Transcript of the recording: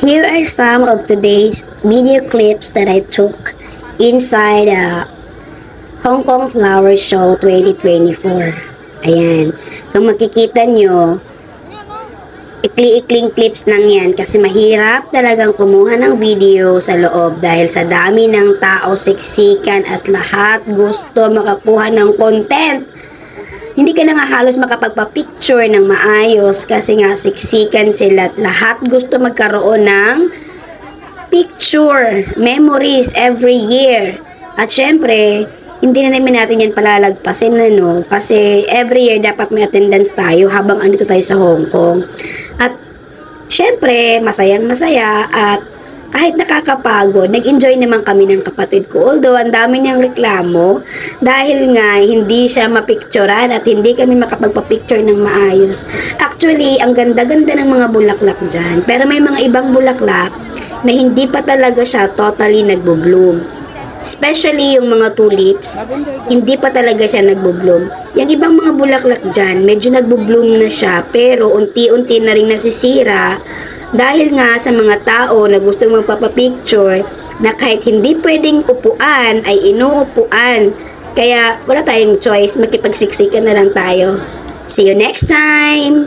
Here are some of today's video clips that I took inside Hong Kong Flower Show 2024. Ayan. Kung makikita nyo, ikli-ikling clips lang yan kasi mahirap talagang kumuha ng video sa loob dahil sa dami ng tao, siksikan at lahat gusto makakuha ng content. Hindi ka na nga halos makapagpa-picture ng maayos kasi nga siksikan sila at lahat gusto magkaroon ng picture, memories every year. At syempre, hindi na naman natin yan palalagpasin kasi every year dapat may attendance tayo habang andito tayo sa Hong Kong. At syempre, masayang masaya at kahit nakakapagod, nag-enjoy naman kami ng kapatid ko. Although, ang dami niyang reklamo dahil nga hindi siya mapicturean at hindi kami makapagpa-picture ng maayos. Actually, ang ganda-ganda ng mga bulaklak dyan. Pero may mga ibang bulaklak na hindi pa talaga siya totally nagbo-bloom. Especially yung mga tulips, hindi pa talaga siya nagbo-bloom. Yung ibang mga bulaklak dyan, medyo nagbo-bloom na siya, pero unti-unti na rin nasisira dahil nga sa mga tao na gusto magpapapicture na kahit hindi pwedeng upuan ay inuupuan. Kaya wala tayong choice, makipagsiksikan na lang tayo. See you next time!